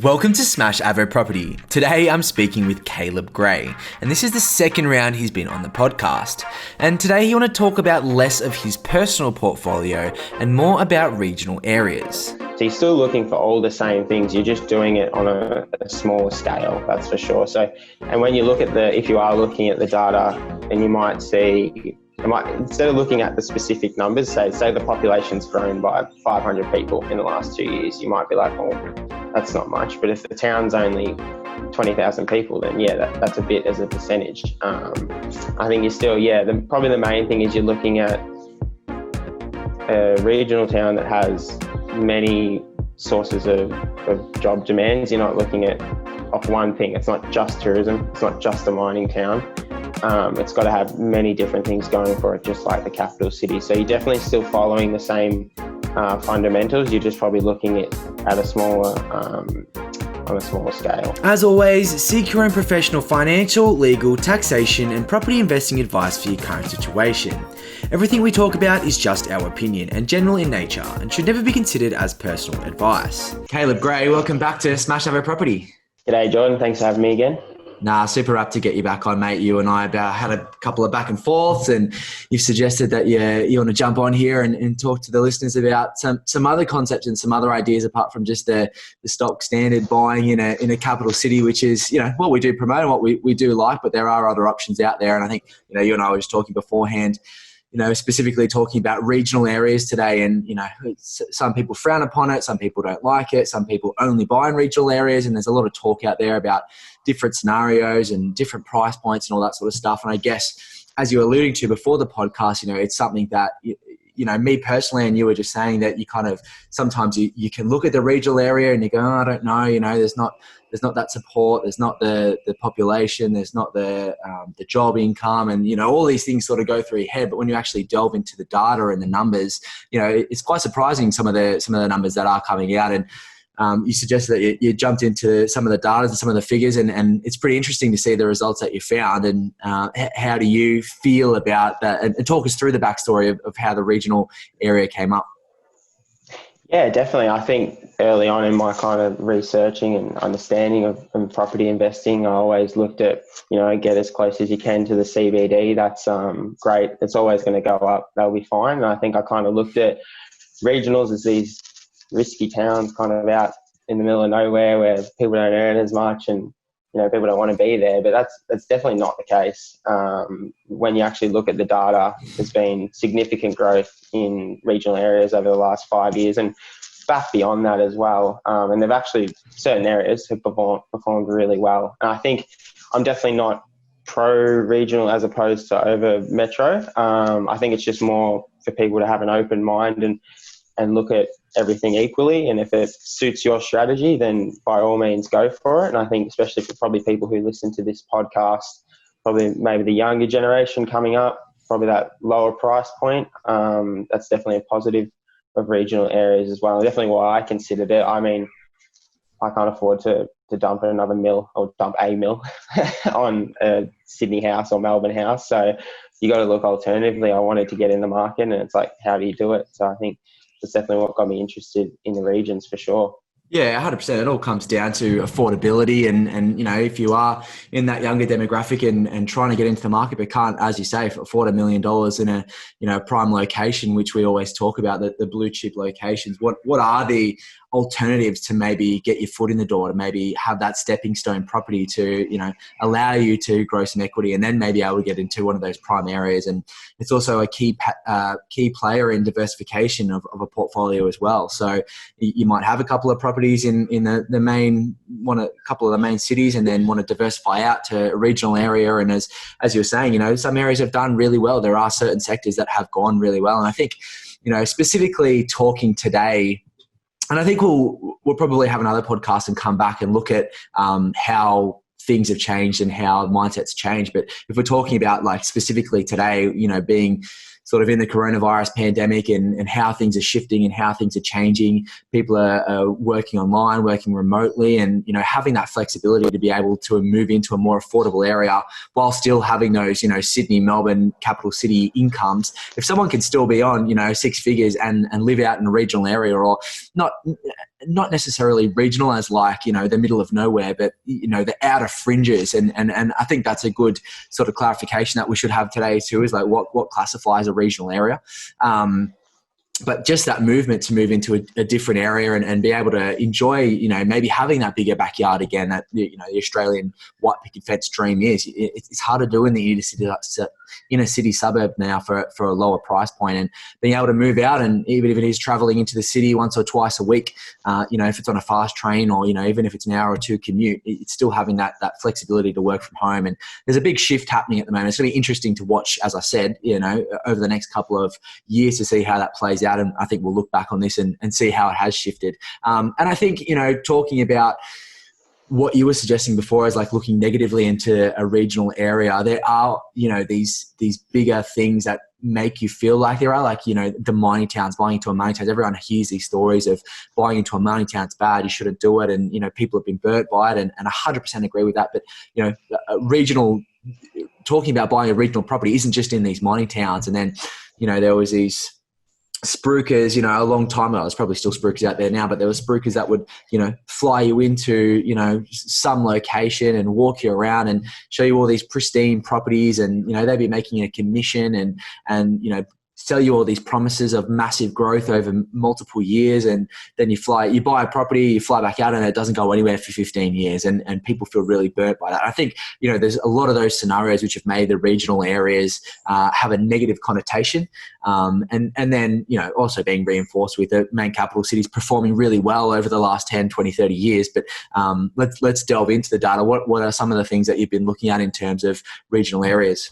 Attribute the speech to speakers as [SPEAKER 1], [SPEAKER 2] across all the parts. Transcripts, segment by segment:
[SPEAKER 1] Welcome to Smashed Avo Property. Today I'm speaking with Caleb Gray, and this is the second round he's been on the podcast. And today he want to talk about less of his personal portfolio and more about regional areas.
[SPEAKER 2] So you're still looking for all the same things, you're just doing it on a smaller scale, that's for sure. So, and when you look at if you are looking at the data, and you might see, instead of looking at the specific numbers, say the population's grown by 500 people in the last 2 years, you might be like, oh, that's not much. But if the town's only 20,000 people, then yeah, that's a bit as a percentage. I think you're still, probably the main thing is you're looking at a regional town that has many sources of job demands. You're not looking at off one thing. It's not just tourism. It's not just a mining town. It's got to have many different things going for it, just like the capital city. So you're definitely still following the same fundamentals. You're just probably looking at a smaller on a smaller scale.
[SPEAKER 1] As always, seek your own professional financial, legal, taxation and property investing advice for your current situation. Everything we talk about is just our opinion and general in nature and should never be considered as personal advice. Caleb Gray, welcome back to Smashed Avo Property.
[SPEAKER 2] G'day Jordan, thanks for having me again.
[SPEAKER 1] Nah, super up to get you back on, mate. You and I had a couple of back and forths, and you've suggested that you want to jump on here and talk to the listeners about some other concepts and some other ideas apart from just the stock standard buying in a capital city, which is, what we do promote and what we do like, but there are other options out there. And I think, you and I were just talking beforehand, specifically talking about regional areas today. And, some people frown upon it. Some people don't like it. Some people only buy in regional areas. And there's a lot of talk out there about different scenarios and different price points and all that sort of stuff. And I guess, as you were alluding to before the podcast, it's something that, me personally, and you were just saying that you kind of, sometimes you can look at the regional area and you go, oh, I don't know, there's not that support, there's not the population, there's not the job income, and all these things sort of go through your head. But when you actually delve into the data and the numbers, it's quite surprising some of the numbers that are coming out. And you suggested that you jumped into some of the data and some of the figures, and it's pretty interesting to see the results that you found. And how do you feel about that? And talk us through the backstory of how the regional area came up.
[SPEAKER 2] Yeah, definitely. I think early on in my kind of researching and understanding of property investing, I always looked at, get as close as you can to the CBD. That's great. It's always going to go up. That'll be fine. And I think I kind of looked at regionals as these risky towns kind of out in the middle of nowhere where people don't earn as much and, people don't want to be there. But that's definitely not the case. When you actually look at the data, there's been significant growth in regional areas over the last 5 years and back beyond that as well. And they've actually, certain areas have performed really well. And I think I'm definitely not pro-regional as opposed to over metro. I think it's just more for people to have an open mind and look at everything equally. And if it suits your strategy, then by all means go for it. And I think especially for probably people who listen to this podcast, probably maybe the younger generation coming up, probably that lower price point, that's definitely a positive of regional areas as well. Definitely why I considered it. I mean, I can't afford to dump another mill or dump a mill on a Sydney house or Melbourne house. So you got to look alternatively. I wanted to get in the market, and it's like, how do you do it? So I think that's definitely what got me interested in the regions for sure.
[SPEAKER 1] Yeah, 100%. It all comes down to affordability and if you are in that younger demographic and trying to get into the market but can't, as you say, afford $1 million in a prime location, which we always talk about, the blue chip locations, what are the alternatives to maybe get your foot in the door, to maybe have that stepping stone property to, allow you to grow some equity and then maybe able to get into one of those prime areas. And it's also a key player in diversification of a portfolio as well. So you might have a couple of properties in the main, a couple of the main cities, and then want to diversify out to a regional area. And as you were saying, some areas have done really well. There are certain sectors that have gone really well. And I think, specifically talking today, and I think we'll probably have another podcast and come back and look at how things have changed and how mindsets change. But if we're talking about like specifically today, being sort of in the coronavirus pandemic and how things are shifting and how things are changing. People are working online, working remotely, and, you know, having that flexibility to be able to move into a more affordable area while still having those, you know, Sydney, Melbourne, capital city incomes. If someone can still be on, you know, six figures and live out in a regional area, or not not necessarily regional as like, the middle of nowhere, but, the outer fringes. And I think that's a good sort of clarification that we should have today too, is like what classifies a regional area. But just that movement to move into a different area and be able to enjoy, maybe having that bigger backyard again that, the Australian white picket fence dream is. It's hard to do in the inner city suburb now for a lower price point, and being able to move out, and even if it is traveling into the city once or twice a week, if it's on a fast train or, even if it's an hour or two commute, it's still having that flexibility to work from home. And there's a big shift happening at the moment. It's going to be interesting to watch, as I said, over the next couple of years to see how that plays out. And I think we'll look back on this and see how it has shifted. And I think, talking about what you were suggesting before is like looking negatively into a regional area, there are, these bigger things that make you feel like there are, like, the mining towns, buying into a mining town. Everyone hears these stories of buying into a mining town's bad, you shouldn't do it. And, people have been burnt by it, and 100% agree with that. But, talking about buying a regional property isn't just in these mining towns. And then, there was these spruikers, a long time ago. There's probably still spruikers out there now, but there were spruikers that would, fly you into, some location and walk you around and show you all these pristine properties, and, they'd be making a commission and, sell you all these promises of massive growth over multiple years. And then you buy a property, you fly back out, and it doesn't go anywhere for 15 years. And people feel really burnt by that. I think, there's a lot of those scenarios which have made the regional areas have a negative connotation. And then, also being reinforced with the main capital cities performing really well over the last 10, 20, 30 years. But let's delve into the data. What are some of the things that you've been looking at in terms of regional areas?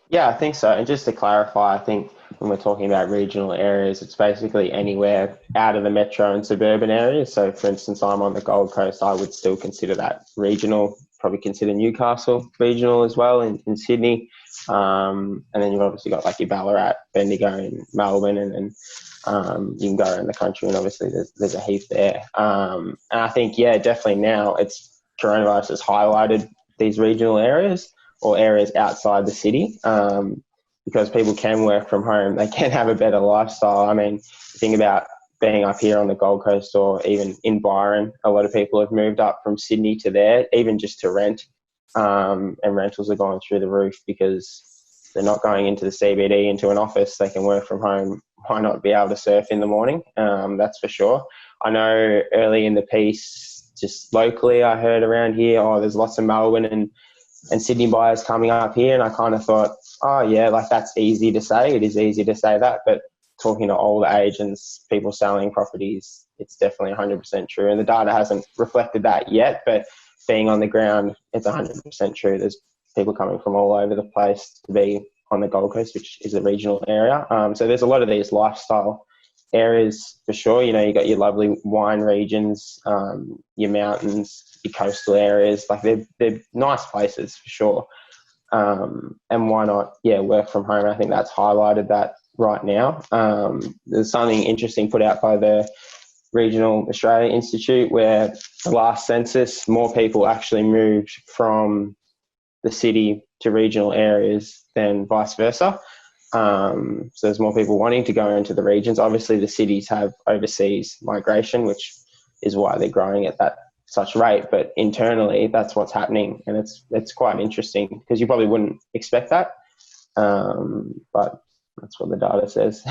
[SPEAKER 2] Yeah, I think so. And just to clarify, I think when we're talking about regional areas, it's basically anywhere out of the metro and suburban areas. So, for instance, I'm on the Gold Coast. I would still consider that regional, probably consider Newcastle regional as well in Sydney. And then you've obviously got like your Ballarat, Bendigo and Melbourne, and you can go around the country, and obviously there's a heap there. And I think, yeah, definitely now coronavirus has highlighted these regional areas, or areas outside the city, because people can work from home. They can have a better lifestyle. I mean, think about being up here on the Gold Coast, or even in Byron. A lot of people have moved up from Sydney to there, even just to rent, and rentals are going through the roof because they're not going into the CBD, into an office. They can work from home. Why not be able to surf in the morning? That's for sure. I know early in the piece, just locally, I heard around here, there's lots of Melbourne and Sydney buyers coming up here, and I kind of thought, oh yeah, like that's easy to say. It is easy to say that, but talking to older agents, people selling properties, it's definitely 100% true. And the data hasn't reflected that yet, but being on the ground, it's 100% true. There's people coming from all over the place to be on the Gold Coast, which is a regional area. So there's a lot of these lifestyle areas for sure. You got your lovely wine regions, your mountains, your coastal areas. Like they're nice places for sure. And why not, work from home? I think that's highlighted that right now. There's something interesting put out by the Regional Australia Institute, where the last census, more people actually moved from the city to regional areas than vice versa. So there's more people wanting to go into the regions. Obviously, the cities have overseas migration, which is why they're growing at that such rate. But internally, that's what's happening, and it's quite interesting because you probably wouldn't expect that, but that's what the data says.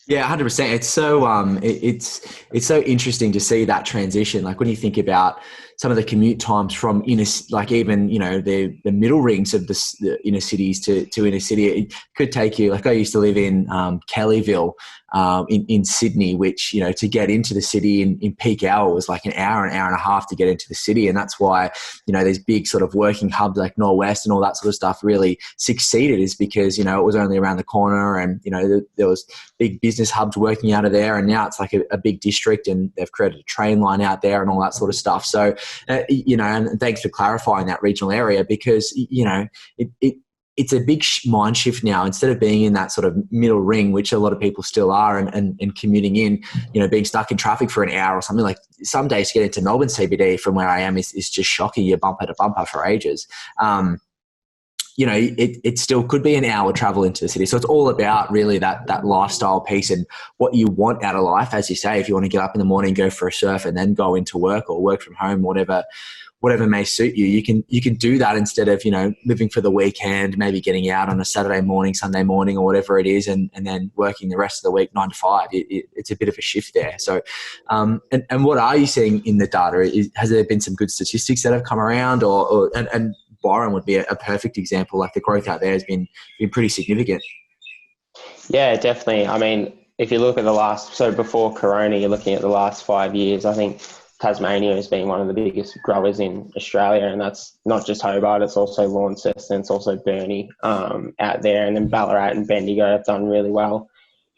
[SPEAKER 1] Yeah, 100%. It's so it's so interesting to see that transition. Like when you think about some of the commute times from even the middle rings of the inner cities to inner city, it could take you. Like I used to live in Kellyville in Sydney, which to get into the city in peak hour was like an hour and a half to get into the city, and that's why these big sort of working hubs like Norwest and all that sort of stuff really succeeded, is because it was only around the corner, and there was big business hubs working out of there, and now it's like a big district, and they've created a train line out there and all that sort of stuff. So and thanks for clarifying that regional area, because it's a big mind shift now. Instead of being in that sort of middle ring, which a lot of people still are, and commuting in, being stuck in traffic for an hour or something. Like some days to get into Melbourne CBD from where I am is just shocking. You're bumper to bumper for ages. it still could be an hour travel into the city. So it's all about really that lifestyle piece and what you want out of life. As you say, if you want to get up in the morning, go for a surf and then go into work or work from home, whatever may suit you, you can do that instead of, living for the weekend, maybe getting out on a Saturday morning, Sunday morning or whatever it is, and then working the rest of the week 9 to 5. It's a bit of a shift there. So, and what are you seeing in the data? Has there been some good statistics that have come around and Byron would be a perfect example. Like the growth out there has been pretty significant.
[SPEAKER 2] Yeah, definitely. I mean, if you look at so before Corona, you're looking at the last 5 years, I think Tasmania has been one of the biggest growers in Australia, and that's not just Hobart, it's also Launceston, it's also Burnie out there, and then Ballarat and Bendigo have done really well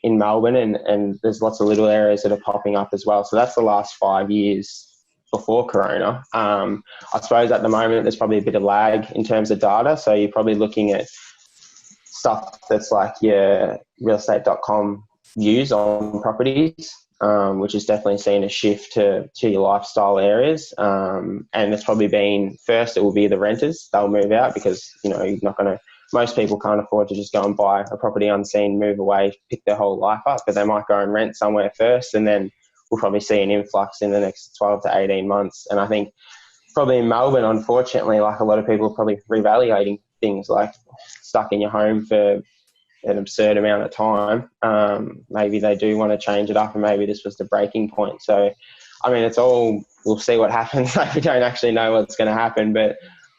[SPEAKER 2] in Melbourne, and there's lots of little areas that are popping up as well. So that's the last 5 years before Corona. I suppose at the moment there's probably a bit of lag in terms of data, so you're probably looking at stuff that's like your realestate.com views on properties, which has definitely seen a shift to your lifestyle areas. And it's probably been, first it will be the renters, they'll move out because, you're not going to, most people can't afford to just go and buy a property unseen, move away, pick their whole life up, but they might go and rent somewhere first, and then we'll probably see an influx in the next 12 to 18 months. And I think probably in Melbourne, unfortunately, like a lot of people are probably reevaluating things, like stuck in your home for an absurd amount of time. Maybe they do want to change it up, and maybe this was the breaking point. So, I mean, we'll see what happens. Like, we don't actually know what's going to happen, but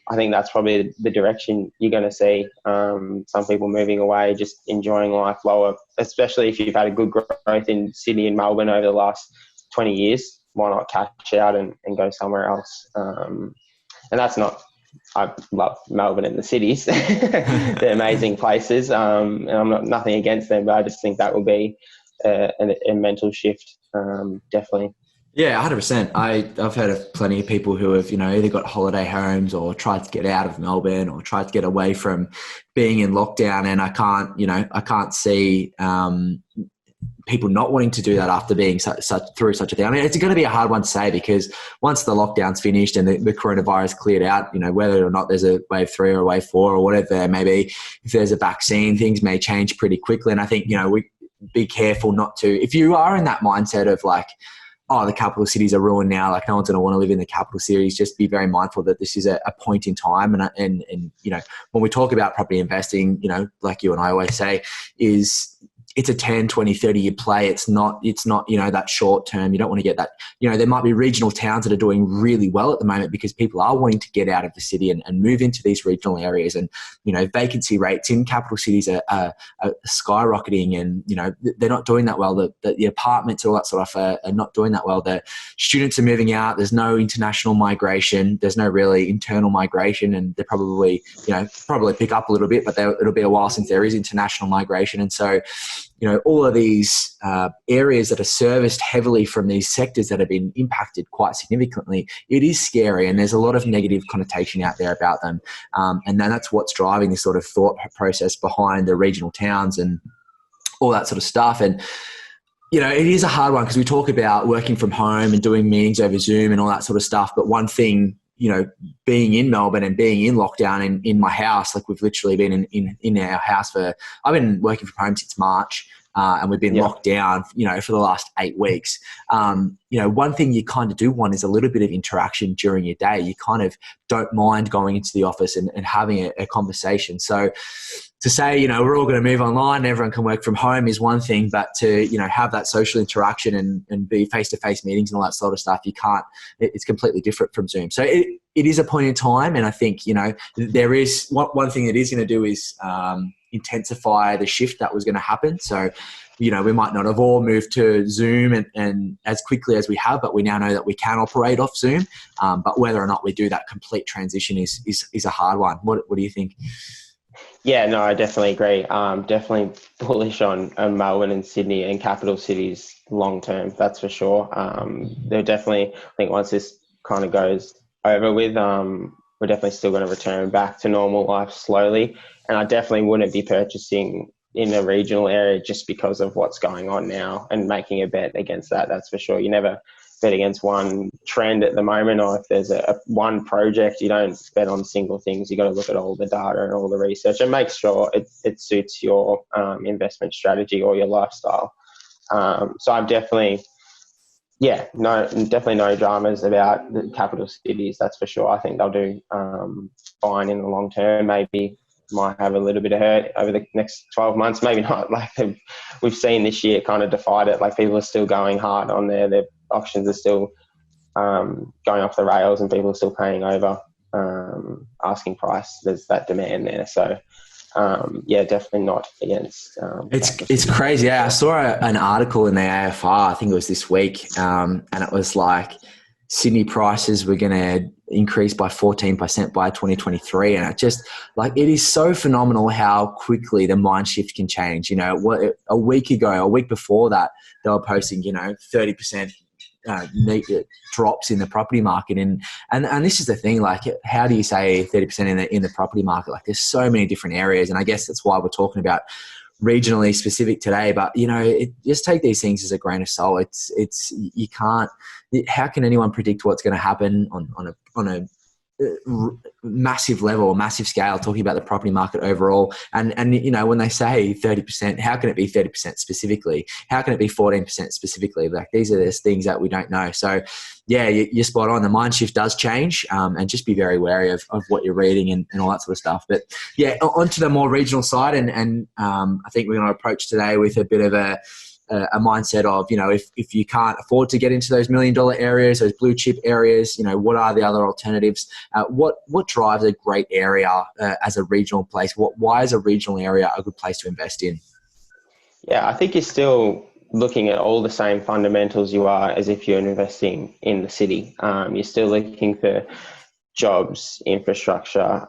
[SPEAKER 2] I think that's probably the direction you're going to see. Some people moving away, just enjoying life lower, especially if you've had a good growth in Sydney and Melbourne over the last 20 years. Why not cash out and go somewhere else? And that's not, I love Melbourne and the cities. They're amazing places. And I'm nothing against them, but I just think that will be a mental shift, definitely.
[SPEAKER 1] Yeah, 100%. I've heard of plenty of people who have, either got holiday homes or tried to get out of Melbourne or tried to get away from being in lockdown. And I can't see people not wanting to do that after being through such a thing. I mean, it's going to be a hard one to say, because once the lockdown's finished and the coronavirus cleared out, whether or not there's a wave 3 or a wave 4 or whatever there may be, if there's a vaccine, things may change pretty quickly. And I think, we be careful not to, if you are in that mindset of like, oh, the capital cities are ruined now, like no one's going to want to live in the capital cities, just be very mindful that this is a point in time. And when we talk about property investing, like you and I always say, it's a 10, 20, 30-year play. It's not, that short term. You don't want to get that, there might be regional towns that are doing really well at the moment because people are wanting to get out of the city and move into these regional areas. And, vacancy rates in capital cities are skyrocketing, and, they're not doing that well. The apartments and all that sort of stuff are not doing that well. The students are moving out. There's no international migration. There's no really internal migration, and they probably pick up a little bit, but it'll be a while since there is international migration. And so, all of these areas that are serviced heavily from these sectors that have been impacted quite significantly, it is scary, and there's a lot of negative connotation out there about them. And then that's what's driving this sort of thought process behind the regional towns and all that sort of stuff. And, it is a hard one because we talk about working from home and doing meetings over Zoom and all that sort of stuff. But one thing, being in Melbourne and being in lockdown in my house, like we've literally been in our house I've been working from home since March, and we've been locked down, for the last 8 weeks. One thing you kind of do want is a little bit of interaction during your day. You kind of don't mind going into the office and having a conversation. So to say, we're all going to move online and everyone can work from home is one thing, but to, have that social interaction and be face-to-face meetings and all that sort of stuff, you can't, it's completely different from Zoom. So it is a point in time. And I think, there is one thing that is going to do is intensify the shift that was going to happen. So, we might not have all moved to Zoom and as quickly as we have, but we now know that we can operate off Zoom. But whether or not we do that complete transition is a hard one. What do you think?
[SPEAKER 2] Yeah, no, I definitely agree. Definitely bullish on Melbourne and Sydney and capital cities long term, that's for sure. They're definitely, I think once this kind of goes over with, we're definitely still going to return back to normal life slowly. And I definitely wouldn't be purchasing in a regional area just because of what's going on now and making a bet against that, that's for sure. You never bet against one trend at the moment, or if there's a one project. You don't bet on single things. You got to look at all the data and all the research and make sure it suits your investment strategy or your lifestyle. So I'm definitely no dramas about the capital cities, that's for sure. I think they'll do fine in the long term. Maybe might have a little bit of hurt over the next 12 months, maybe not. Like we've seen this year kind of defied it. Like people are still going hard on there. Their auctions are still going off the rails and people are still paying over asking price. There's that demand there. So definitely not against.
[SPEAKER 1] It's crazy. Yeah, I saw an article in the AFR, I think it was this week, and it was like Sydney prices were going to increase by 14% by 2023, and it just it is so phenomenal how quickly the mind shift can change. You know, a week before that, they were posting 30%. Drops in the property market, and this is the thing. Like, how do you say 30% in the property market? Like, there's so many different areas, and I guess that's why we're talking about regionally specific today. But just take these things as a grain of salt. It's you can't. How can anyone predict what's going to happen on a massive level, massive scale, talking about the property market overall? And when they say 30%, how can it be 30% specifically? How can it be 14% specifically? Like, these are the things that we don't know. So yeah, you're spot on. The mind shift does change, and just be very wary of what you're reading and all that sort of stuff. But yeah, onto the more regional side, and I think we're going to approach today with a bit of a mindset of, if you can't afford to get into those $1 million areas, those blue chip areas, what are the other alternatives? What drives a great area as a regional place? Why is a regional area a good place to invest in?
[SPEAKER 2] Yeah, I think you're still looking at all the same fundamentals you are as if you're investing in the city. You're still looking for jobs, infrastructure,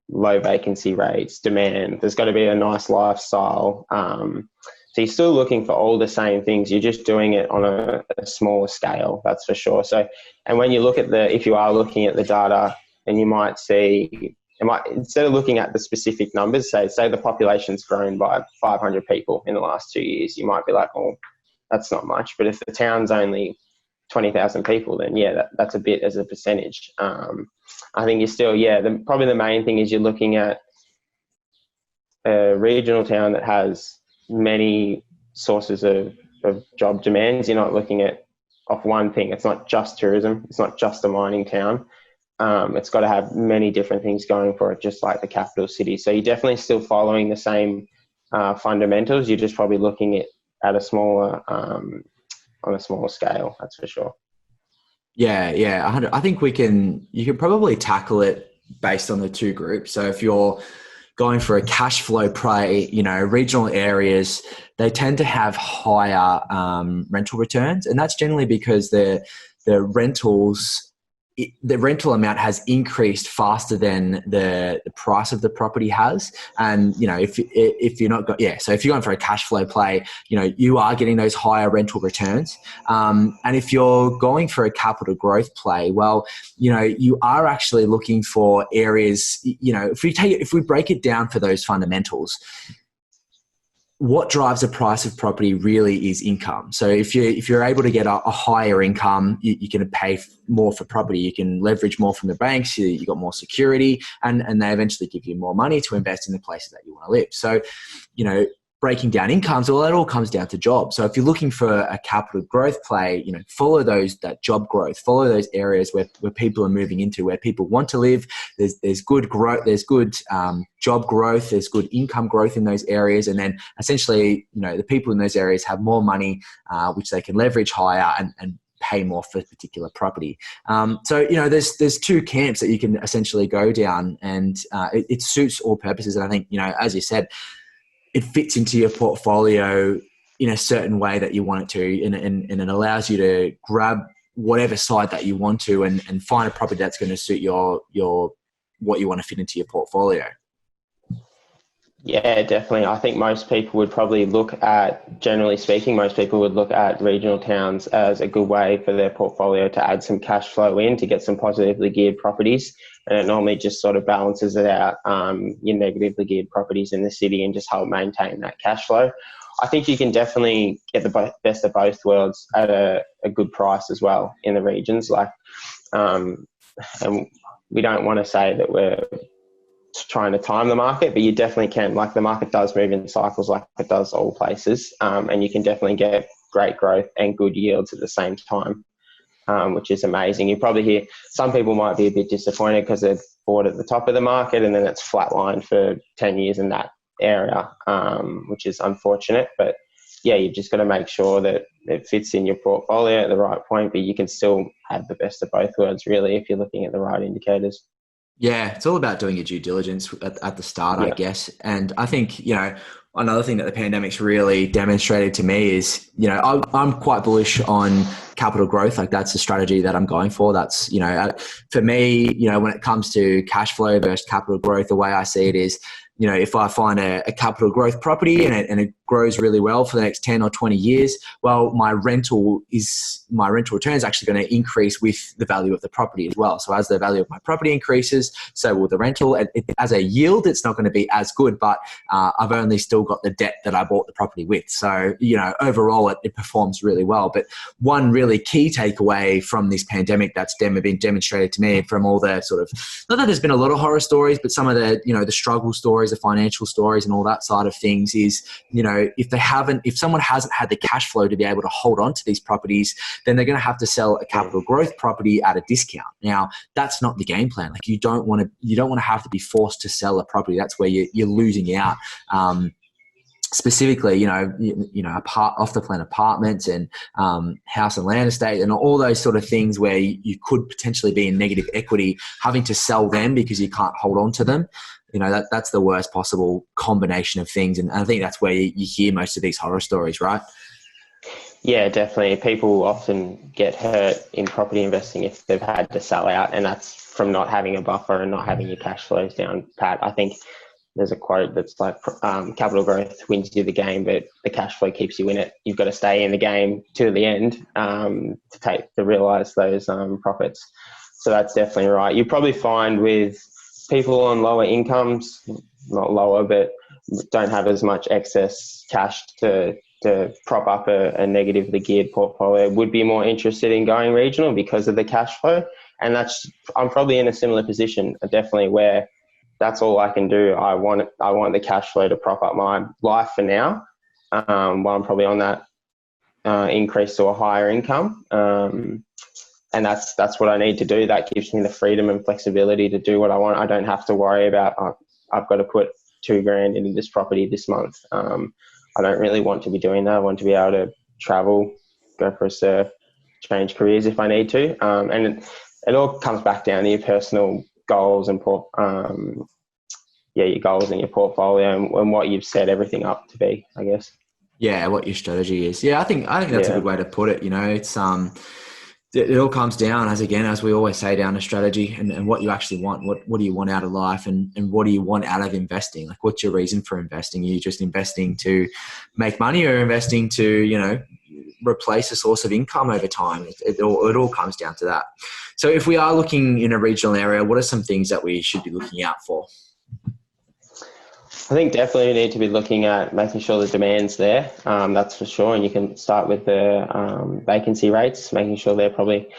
[SPEAKER 2] low vacancy rates, demand. There's got to be a nice lifestyle. So you're still looking for all the same things. You're just doing it on a smaller scale, that's for sure. So, and when you look at if you are looking at the data, and you might see, instead of looking at the specific numbers, say the population's grown by 500 people in the last 2 years, you might be like, oh, that's not much. But if the town's only 20,000 people, then that's a bit as a percentage. I think you're still, probably the main thing is you're looking at a regional town that has many sources of job demands. You're not looking at off one thing. It's not just tourism. It's not just a mining town. It's got to have many different things going for it, just like the capital city. So you're definitely still following the same fundamentals. You're just probably looking at a smaller, on a smaller scale. That's for sure.
[SPEAKER 1] Yeah. 100. I think you can probably tackle it based on the two groups. So if you're going for a cash flow play, regional areas, they tend to have higher rental returns, and that's generally because the rental amount has increased faster than the price of the property has. And if you're not so if you're going for a cash flow play, you are getting those higher rental returns. And if you're going for a capital growth play, well, you are actually looking for areas. If we break it down for those fundamentals, what drives the price of property really is income. So if you're able to get a higher income, you can pay more for property. You can leverage more from the banks. You got more security, and they eventually give you more money to invest in the places that you want to live. So, breaking down incomes, well, that all comes down to jobs. So if you're looking for a capital growth play, follow that job growth, follow those areas where people are moving into, where people want to live. There's good growth, there's good job growth, there's good income growth in those areas. And then essentially, the people in those areas have more money, which they can leverage higher and pay more for particular property. So, there's two camps that you can essentially go down, and it suits all purposes. And I think, as you said, it fits into your portfolio in a certain way that you want it to, and it allows you to grab whatever side that you want to and find a property that's going to suit your what you want to fit into your portfolio.
[SPEAKER 2] Yeah, definitely. I think most people would probably generally speaking, most people would look at regional towns as a good way for their portfolio to add some cash flow in, to get some positively geared properties. And it normally just sort of balances it out, your negatively geared properties in the city, and just help maintain that cash flow. I think you can definitely get the best of both worlds at a good price as well in the regions. Like, and we don't want to say that we're trying to time the market, but you definitely can. Like, the market does move in cycles like it does all places, and you can definitely get great growth and good yields at the same time, which is amazing. You probably hear some people might be a bit disappointed because they've bought at the top of the market and then it's flatlined for 10 years in that area, which is unfortunate. But yeah, you've just got to make sure that it fits in your portfolio at the right point, but you can still have the best of both worlds, really, if you're looking at the right indicators.
[SPEAKER 1] Yeah, it's all about doing your due diligence at the start, I
[SPEAKER 2] Yeah.
[SPEAKER 1] guess. And I think, another thing that the pandemic's really demonstrated to me is, I'm quite bullish on capital growth. Like, that's the strategy that I'm going for. That's, for me, when it comes to cash flow versus capital growth, the way I see it is, if I find a capital growth property and it grows really well for the next 10 or 20 years, well, my rental return is actually going to increase with the value of the property as well. So as the value of my property increases, so will the rental. As a yield, it's not going to be as good, but I've only still got the debt that I bought the property with. So, overall it performs really well. But one really key takeaway from this pandemic that's been demonstrated to me from all the sort of, not that there's been a lot of horror stories, but some of the, the struggle stories, the financial stories and all that side of things is, if someone hasn't had the cash flow to be able to hold on to these properties, then they're going to have to sell a capital growth property at a discount. Now, that's not the game plan. Like, you don't want to have to be forced to sell a property. That's where you're losing out. Specifically, off the plan apartments and house and land estate and all those sort of things where you could potentially be in negative equity, having to sell them because you can't hold on to them. That's the worst possible combination of things. And I think that's where you hear most of these horror stories, right?
[SPEAKER 2] Yeah, definitely. People often get hurt in property investing if they've had to sell out, and that's from not having a buffer and not having your cash flows down pat. I think there's a quote that's like, capital growth wins you the game, but the cash flow keeps you in it. You've got to stay in the game to the end to realise those profits. So that's definitely right. You probably find with people on lower incomes, not lower, but don't have as much excess cash to prop up a negatively geared portfolio, would be more interested in going regional because of the cash flow. And I'm probably in a similar position, definitely, where that's all I can do. I want the cash flow to prop up my life for now, while I'm probably on that increase to a higher income. And that's what I need to do. That gives me the freedom and flexibility to do what I want. I don't have to worry about, I've got to put $2,000 into this property this month. I don't really want to be doing that. I want to be able to travel, go for a surf, change careers if I need to. And it all comes back down to your personal goals and your goals in your portfolio and what you've set everything up to be, I guess.
[SPEAKER 1] Yeah, what your strategy is. Yeah, I think that's a good way to put it. It's it all comes down, as we always say, down to strategy and what you actually want. What do you want out of life and what do you want out of investing? Like, what's your reason for investing? Are you just investing to make money or investing to, replace a source of income over time? It all comes down to that. So if we are looking in a regional area, what are some things that we should be looking out for?
[SPEAKER 2] I think definitely we need to be looking at making sure the demand's there. That's for sure. And you can start with the vacancy rates, making sure they're probably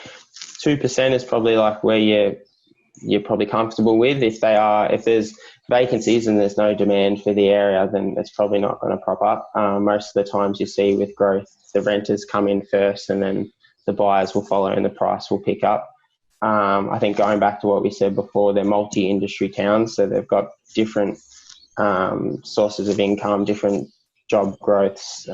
[SPEAKER 2] 2% is probably like where you're probably comfortable with. If there's vacancies and there's no demand for the area, then it's probably not going to prop up. Most of the times you see with growth, the renters come in first and then the buyers will follow and the price will pick up. I think going back to what we said before, they're multi-industry towns, so they've got different sources of income, different job growths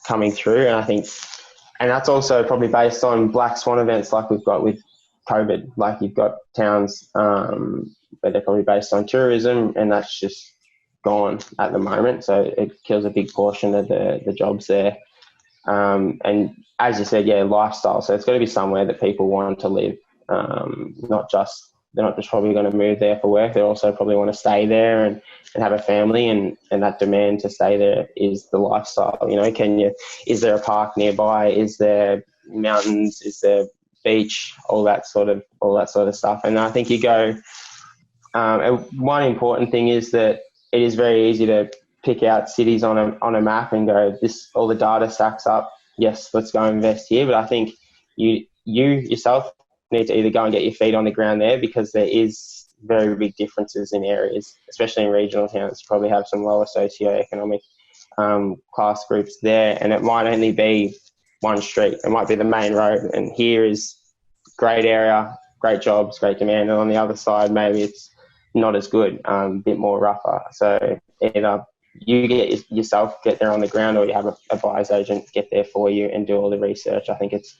[SPEAKER 2] coming through. And that's also probably based on black swan events like we've got with COVID. Like, you've got towns where they're probably based on tourism and that's just gone at the moment. So it kills a big portion of the jobs there. And as you said, lifestyle. So it's got to be somewhere that people want to live, they're not just probably going to move there for work. They also probably want to stay there and have a family, and that demand to stay there is the lifestyle. Is there a park nearby? Is there mountains? Is there beach? All that sort of stuff. And I think you go, one important thing is that it is very easy to pick out cities on a map and go, this, all the data stacks up. Yes, let's go invest here. But I think you yourself need to either go and get your feet on the ground there, because there is very big differences in areas, especially in regional towns. You probably have some lower socioeconomic class groups there, and it might only be one street. It might be the main road, and here is great area, great jobs, great demand, and on the other side maybe it's not as good, a bit more rougher. So either you get there on the ground, or you have a buyer's agent get there for you and do all the research. I think it's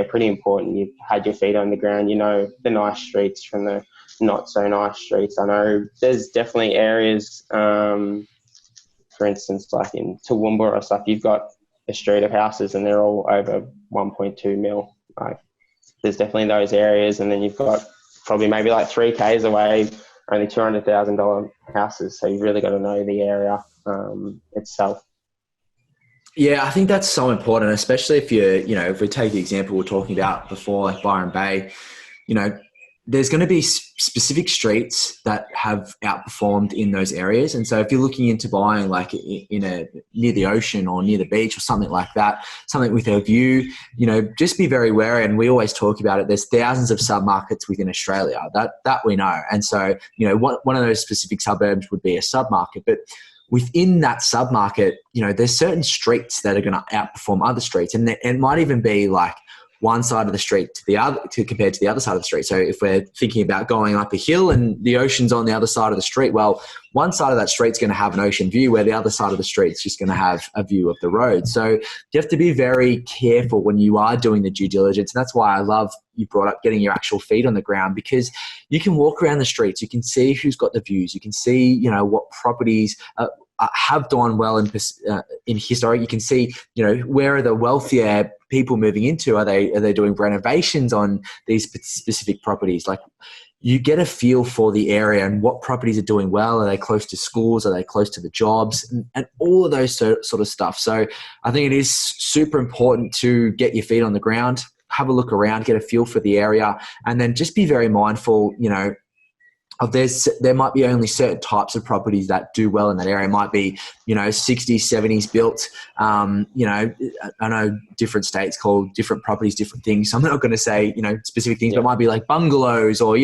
[SPEAKER 2] pretty important. You've had your feet on the ground, you know the nice streets from the not so nice streets. I know there's definitely areas, for instance, like in Toowoomba or stuff, you've got a street of houses and they're all over 1.2 mil. Like, there's definitely those areas, and then you've got probably maybe like 3 k's away, only $200,000 houses. So you've really got to know the area itself.
[SPEAKER 1] Yeah, I think that's so important, especially if if we take the example we were talking about before, like Byron Bay, there's going to be specific streets that have outperformed in those areas. And so if you're looking into buying like near the ocean or near the beach or something like that, something with a view, just be very wary. And we always talk about it. There's thousands of submarkets within Australia that we know. And so, one of those specific suburbs would be a submarket, but within that submarket, there's certain streets that are going to outperform other streets. And it might even be like one side of the street to the other, compared to the other side of the street. So if we're thinking about going up a hill and the ocean's on the other side of the street, well, one side of that street's going to have an ocean view, where the other side of the street's just going to have a view of the road. So you have to be very careful when you are doing the due diligence. And that's why I love you brought up getting your actual feet on the ground, because you can walk around the streets, you can see who's got the views, you can see, what properties have done well in history. You can see, where are the wealthier people moving into? Are they doing renovations on these specific properties? Like, you get a feel for the area and what properties are doing well. Are they close to schools? Are they close to the jobs? And all of those sort of stuff. So I think it is super important to get your feet on the ground, have a look around, get a feel for the area, and then just be very mindful, there might be only certain types of properties that do well in that area. It might be, 60s, 70s built. I know different states call different properties different things. So I'm not going to say, specific things, but it might be like bungalows or,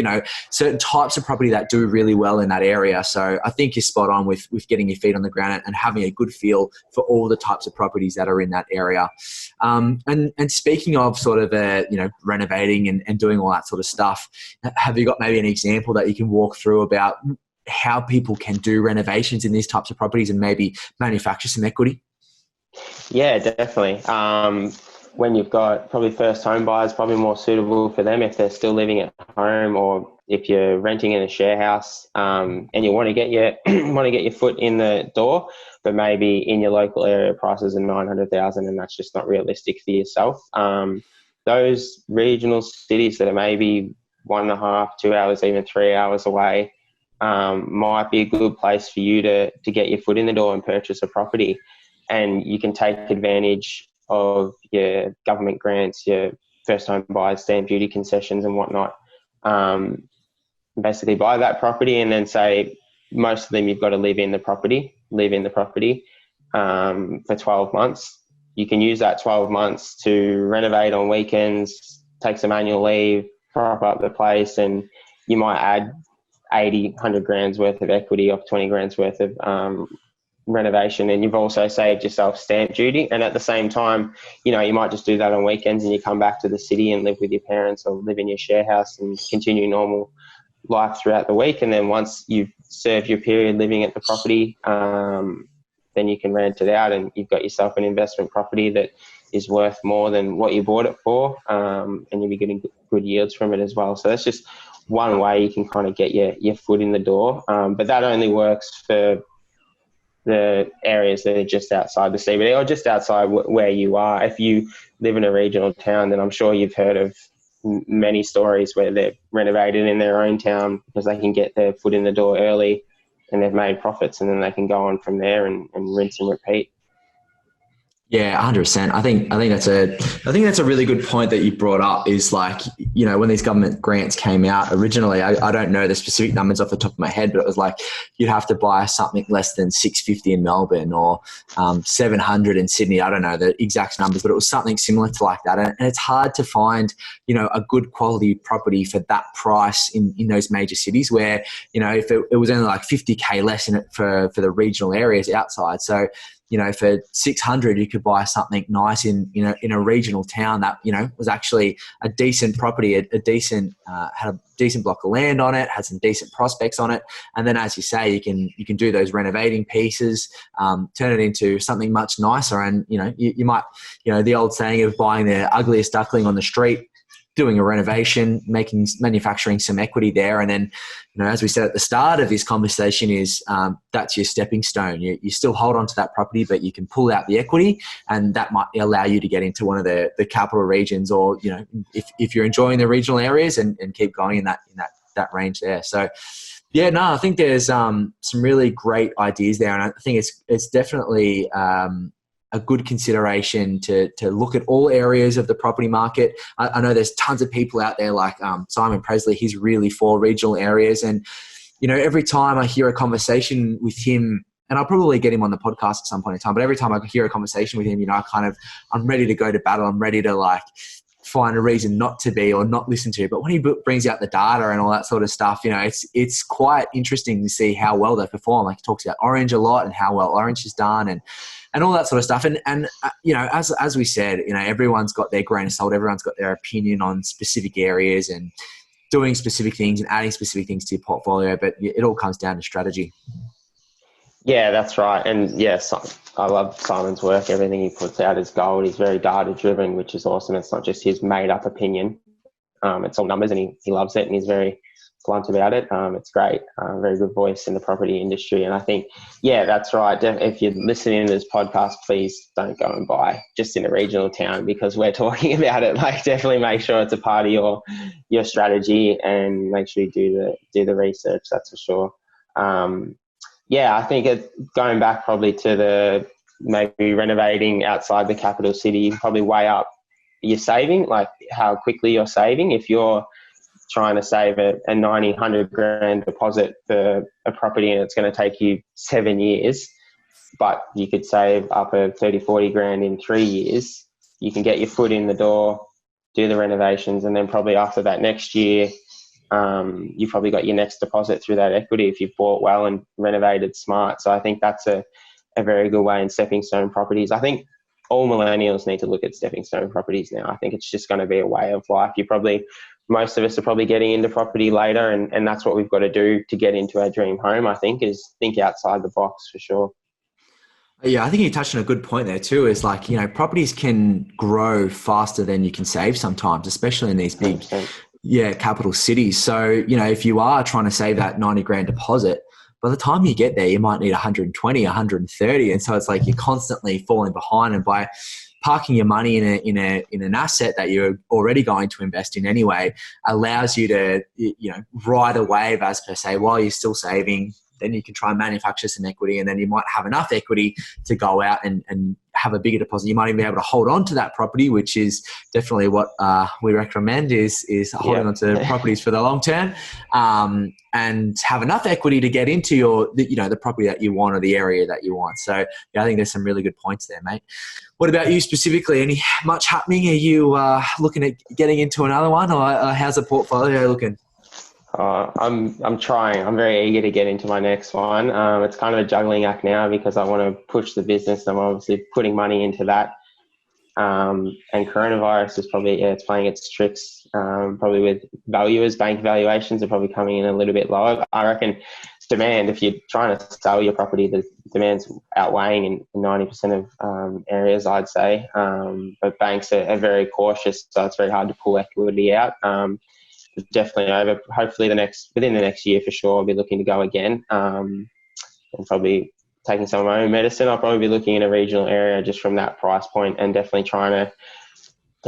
[SPEAKER 1] certain types of property that do really well in that area. So I think you're spot on with getting your feet on the ground and having a good feel for all the types of properties that are in that area. And speaking of sort of, renovating and doing all that sort of stuff, have you got maybe an example that you can walk through about how people can do renovations in these types of properties and maybe manufacture some equity?
[SPEAKER 2] Yeah, definitely. When you've got probably first home buyers, probably more suitable for them if they're still living at home, or if you're renting in a share house, and you want to get your foot in the door, but maybe in your local area prices are 900,000 and that's just not realistic for yourself. Those regional cities that are maybe 1.5, 2 hours, even 3 hours away, might be a good place for you to get your foot in the door and purchase a property. And you can take advantage of your government grants, your first home buyers, stamp duty concessions and whatnot. Basically buy that property, and then say most of them you've got to live in the property for 12 months. You can use that 12 months to renovate on weekends, take some annual leave, prop up the place, and you might add 80, 100 grand's worth of equity off 20 grand's worth of renovation, and you've also saved yourself stamp duty. And at the same time, you might just do that on weekends and you come back to the city and live with your parents or live in your share house and continue normal life throughout the week. And then once you've served your period living at the property, then you can rent it out and you've got yourself an investment property that is worth more than what you bought it for, and you'll be getting good yields from it as well. So that's just one way you can kind of get your foot in the door. But that only works for the areas that are just outside the CBD or just outside where you are. If you live in a regional town, then I'm sure you've heard of many stories where they're renovated in their own town because they can get their foot in the door early and they've made profits, and then they can go on from there and rinse and repeat.
[SPEAKER 1] Yeah, 100%. I think that's a really good point that you brought up. Is like, you know, when these government grants came out originally, I don't know the specific numbers off the top of my head, but it was like you'd have to buy something less than 650 in Melbourne or 700 in Sydney. I don't know the exact numbers, but it was something similar to like that. And it's hard to find, you know, a good quality property for that price in those major cities where, you know, if it was only like 50K less in it for the regional areas outside. So, you know, for 600, you could buy something nice in, you know, in a regional town that, you know, was actually a decent property, a decent, had a decent block of land on it, had some decent prospects on it. And then, as you say, you can do those renovating pieces, turn it into something much nicer. And, you know, you might, you know, the old saying of buying the ugliest duckling on the street, doing a renovation, manufacturing some equity there. And then, you know, as we said at the start of this conversation is that's your stepping stone. You still hold on to that property, but you can pull out the equity and that might allow you to get into one of the capital regions or, you know, if you're enjoying the regional areas and keep going in that range there. So, yeah, no, I think there's some really great ideas there. And I think it's definitely a good consideration to look at all areas of the property market. I know there's tons of people out there like Simon Presley. He's really for regional areas. And, you know, every time I hear a conversation with him, and I'll probably get him on the podcast at some point in time, but every time I hear a conversation with him, you know, I'm ready to go to battle. I'm ready to like find a reason not to be or not listen to. But when he brings out the data and all that sort of stuff, you know, it's quite interesting to see how well they perform. Like he talks about Orange a lot and how well Orange has done and all that sort of stuff. And you know, as we said, you know, everyone's got their grain of salt. Everyone's got their opinion on specific areas and doing specific things and adding specific things to your portfolio. But it all comes down to strategy.
[SPEAKER 2] Yeah, that's right. And yes, I love Simon's work. Everything he puts out is gold. He's very data driven, which is awesome. It's not just his made up opinion. It's all numbers and he loves it and he's very blunt about it. It's great. Very good voice in the property industry. And I think, yeah, that's right. If you're listening to this podcast, please don't go and buy just in a regional town because we're talking about it. Like definitely make sure it's a part of your strategy and make sure you do the research. That's for sure. Yeah, I think going back probably to maybe renovating outside the capital city, you can probably weigh up your saving, like how quickly you're saving. If you're trying to save a 90, 100 grand deposit for a property and it's going to take you 7 years, but you could save up a 30, 40 grand in 3 years, you can get your foot in the door, do the renovations, and then probably after that next year, you've probably got your next deposit through that equity if you've bought well and renovated smart. So I think that's a very good way in stepping stone properties. I think all millennials need to look at stepping stone properties now. I think it's just going to be a way of life. Most of us are probably getting into property later and that's what we've got to do to get into our dream home, I think, is think outside the box for sure.
[SPEAKER 1] Yeah, I think you touched on a good point there too, is like, you know, properties can grow faster than you can save sometimes, especially in these big 100%. Capital cities. So, you know, if you are trying to save that 90 grand deposit, by the time you get there, you might need 120, 130. And so it's like you're constantly falling behind. And by parking your money in an asset that you're already going to invest in anyway, allows you to, you know, ride a wave as per se while you're still saving. Then you can try and manufacture some equity and then you might have enough equity to go out and have a bigger deposit. You might even be able to hold on to that property, which is definitely what we recommend is holding on to properties for the long term and have enough equity to get into the property that you want or the area that you want. So yeah, I think there's some really good points there, mate. What about you specifically? Much happening? Are you looking at getting into another one or how's the portfolio looking?
[SPEAKER 2] I'm trying. I'm very eager to get into my next one. It's kind of a juggling act now because I want to push the business. I'm obviously putting money into that. And coronavirus is probably, it's playing its tricks, probably with valuers. Bank valuations are probably coming in a little bit lower. I reckon demand, if you're trying to sell your property, the demand's outweighing in 90% of areas, I'd say. But banks are very cautious, so it's very hard to pull equity out. Definitely hopefully within the next year for sure, I'll be looking to go again and probably taking some of my own medicine. I'll probably be looking in a regional area just from that price point and definitely trying to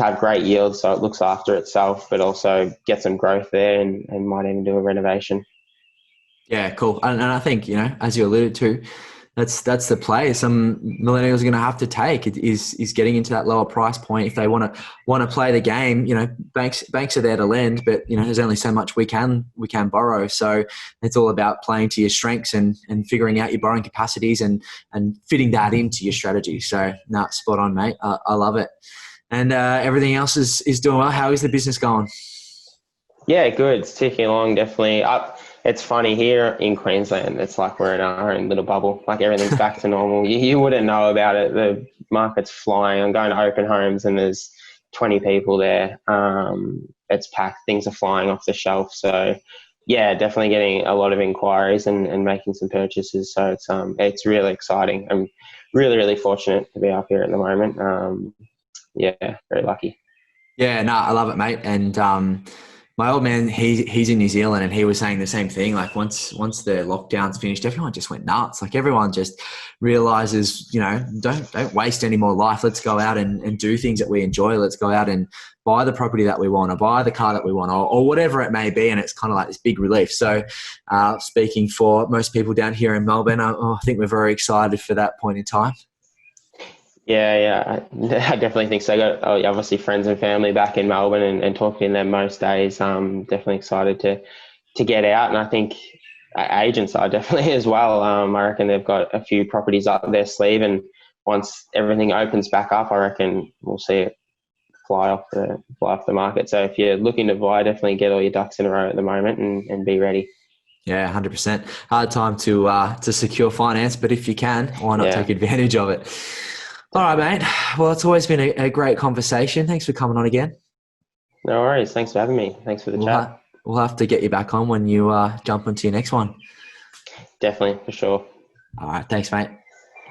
[SPEAKER 2] have great yields so it looks after itself, but also get some growth there and might even do a renovation.
[SPEAKER 1] Yeah, cool. And I think, you know, as you alluded to, that's the play some millennials are going to have to take. It is getting into that lower price point if they want to play the game. Banks are there to lend, but there's only so much we can borrow. So it's all about playing to your strengths and figuring out your borrowing capacities and fitting that into your strategy. So spot on, mate. I love it. And everything else is doing well. How is the business going?
[SPEAKER 2] Yeah, good. It's ticking along, definitely. It's funny here in Queensland. It's like we're in our own little bubble. Like everything's back to normal. You wouldn't know about it. The market's flying. I'm going to open homes and there's 20 people there. It's packed. Things are flying off the shelf. So yeah, definitely getting a lot of inquiries and making some purchases. So it's really exciting. I'm really, really fortunate to be up here at the moment. Yeah, very lucky.
[SPEAKER 1] Yeah, no, I love it, mate. And my old man, he's in New Zealand, and he was saying the same thing. Like once the lockdown's finished, everyone just went nuts. Like everyone just realizes, don't waste any more life. Let's go out and do things that we enjoy. Let's go out and buy the property that we want, or buy the car that we want, or whatever it may be. And it's kind of like this big relief. So speaking for most people down here in Melbourne, I think we're very excited for that point in time.
[SPEAKER 2] Yeah, I definitely think so. I got obviously friends and family back in Melbourne and talking to them most days. Definitely excited to get out, and I think agents are definitely as well. I reckon they've got a few properties up their sleeve, and once everything opens back up, I reckon we'll see it fly off the market. So if you're looking to buy, definitely get all your ducks in a row at the moment and be ready.
[SPEAKER 1] Yeah, 100%. Hard time to secure finance, but if you can, why not take advantage of it? All right, mate. Well, it's always been a great conversation. Thanks for coming on again.
[SPEAKER 2] No worries. Thanks for having me. Thanks for the chat.
[SPEAKER 1] We'll have to get you back on when you jump into your next one.
[SPEAKER 2] Definitely, for sure.
[SPEAKER 1] All right. Thanks, mate.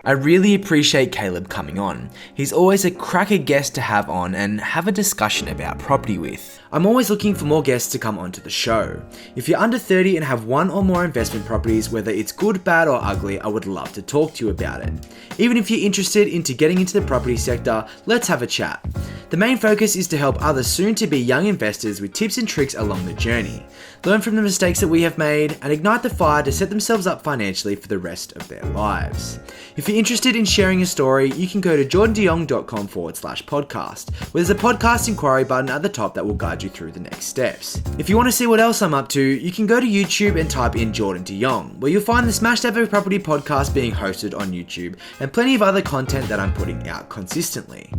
[SPEAKER 1] I really appreciate Caleb coming on. He's always a cracker guest to have on and have a discussion about property with. I'm always looking for more guests to come onto the show. If you're under 30 and have one or more investment properties, whether it's good, bad or ugly, I would love to talk to you about it. Even if you're interested into getting into the property sector, let's have a chat. The main focus is to help other soon-to-be young investors with tips and tricks along the journey. Learn from the mistakes that we have made and ignite the fire to set themselves up financially for the rest of their lives. If you're interested in sharing a story, you can go to jordandeong.com/podcast, where there's a podcast inquiry button at the top that will guide you through the next steps. If you want to see what else I'm up to, you can go to YouTube and type in Jordan de Jong, where you'll find the Smashed Avo Property podcast being hosted on YouTube and plenty of other content that I'm putting out consistently.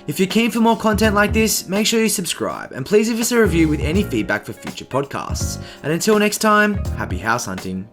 [SPEAKER 1] If you're keen for more content like this, make sure you subscribe and please leave us a review with any feedback for future podcasts. And until next time, happy house hunting.